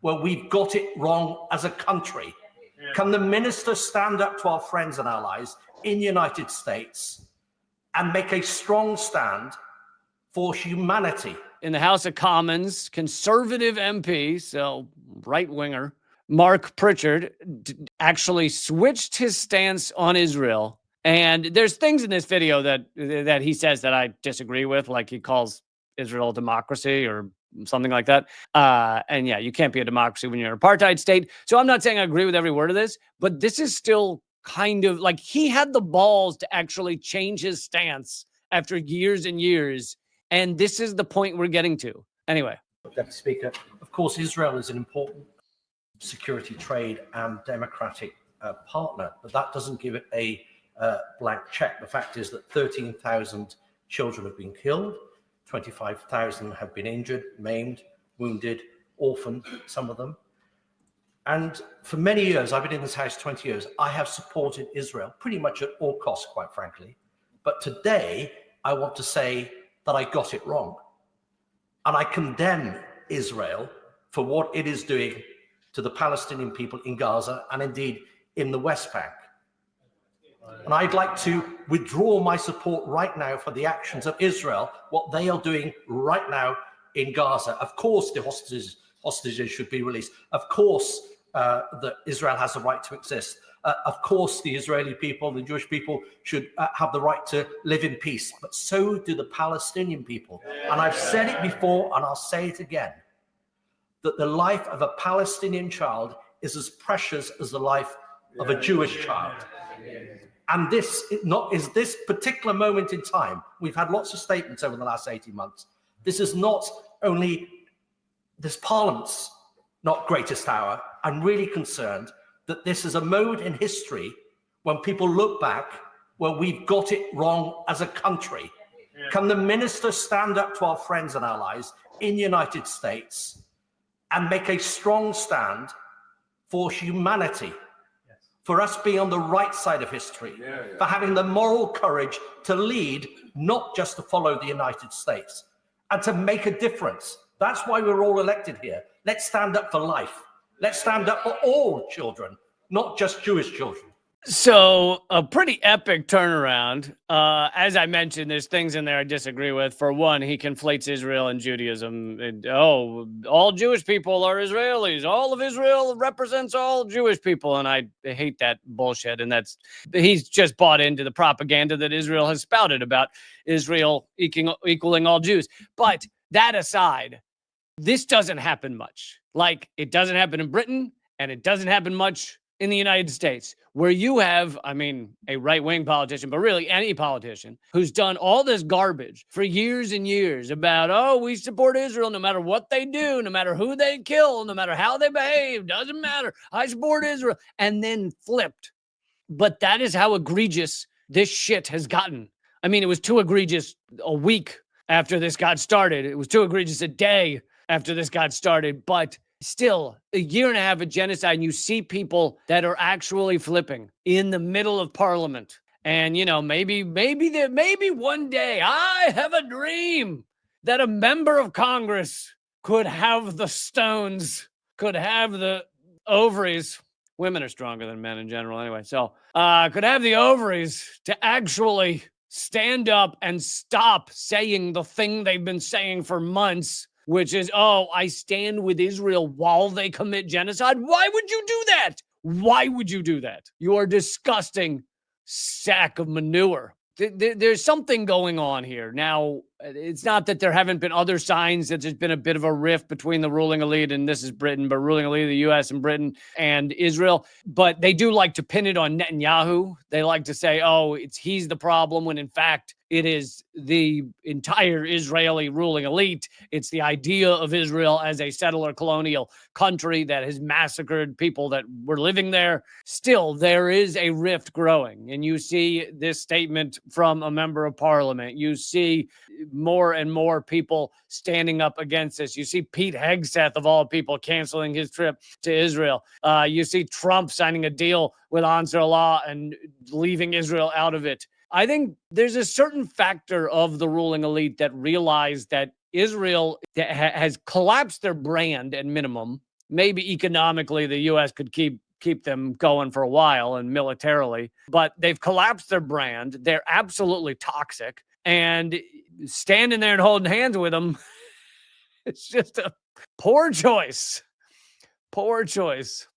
where we've got it wrong as a country? Can the minister stand up to our friends and allies in the United States and make a strong stand for humanity? In the House of Commons, conservative MP, so right-winger, Mark Pritchard actually switched his stance on Israel. And there's things in this video that he says that I disagree with, like he calls Israel a democracy or something like that. And yeah, you can't be a democracy when you're an apartheid state. So I'm not saying I agree with every word of this, but this is still kind of like he had the balls to actually change his stance after years and years. And this is the point we're getting to. Anyway. Deputy Speaker, of course, Israel is an important security, trade and democratic partner, but that doesn't give it a blank check. The fact is that 13,000 children have been killed, 25,000 have been injured, maimed, wounded, orphaned, some of them. And for many years, I've been in this House 20 years, I have supported Israel pretty much at all costs, quite frankly. But today, I want to say that I got it wrong. And I condemn Israel for what it is doing to the Palestinian people in Gaza and indeed in the West Bank. And I'd like to withdraw my support right now for the actions of Israel, what they are doing right now in Gaza. Of course, the hostages should be released. Of course, that Israel has the right to exist. Of course, the Israeli people, the Jewish people should have the right to live in peace, but so do the Palestinian people. And I've said it before, and I'll say it again, that the life of a Palestinian child is as precious as the life of a Jewish child. And this is this particular moment in time. We've had lots of statements over the last 18 months. This is not only this Parliament's not greatest hour. I'm really concerned that this is a mode in history when people look back where we've got it wrong as a country. Can the minister stand up to our friends and allies in the United States and make a strong stand for humanity? For us being on the right side of history, for having the moral courage to lead, not just to follow the United States, and to make a difference. That's why we're all elected here. Let's stand up for life. Let's stand up for all children, not just Jewish children. So a pretty epic turnaround. As I mentioned, there's things in there I disagree with. For one, he conflates Israel and Judaism. All Jewish people are Israelis. All of Israel represents all Jewish people. And I hate that bullshit. And he's just bought into the propaganda that Israel has spouted about Israel equaling all Jews. But that aside, this doesn't happen much. Like, it doesn't happen in Britain, and it doesn't happen much in the United States, where you have, a right-wing politician, but really any politician who's done all this garbage for years and years about, we support Israel no matter what they do, no matter who they kill, no matter how they behave, doesn't matter. I support Israel. And then flipped. But that is how egregious this shit has gotten. It was too egregious a week after this got started. It was too egregious a day after this got started. But still, a year and a half of genocide, and you see people that are actually flipping in the middle of Parliament. And, maybe one day I have a dream that a member of Congress could have the stones, could have the ovaries. Women are stronger than men in general anyway. So could have the ovaries to actually stand up and stop saying the thing they've been saying for months, which is, I stand with Israel while they commit genocide. Why would you do that? Why would you do that? You are a disgusting sack of manure. There's something going on here. Now, it's not that there haven't been other signs that there's been a bit of a rift between the ruling elite, and this is Britain, but ruling elite of the U.S. and Britain and Israel. But they do like to pin it on Netanyahu. They like to say, he's the problem, when in fact, it is the entire Israeli ruling elite. It's the idea of Israel as a settler colonial country that has massacred people that were living there. Still, there is a rift growing. And you see this statement from a member of parliament. You see more and more people standing up against this. You see Pete Hegseth, of all people, canceling his trip to Israel. You see Trump signing a deal with Ansar Allah and leaving Israel out of it. I think there's a certain factor of the ruling elite that realize that Israel has collapsed their brand at minimum maybe economically the U.S. could keep them going for a while and militarily, but they've collapsed their brand. They're absolutely toxic, and standing there and holding hands with them, it's just a poor choice. Poor choice.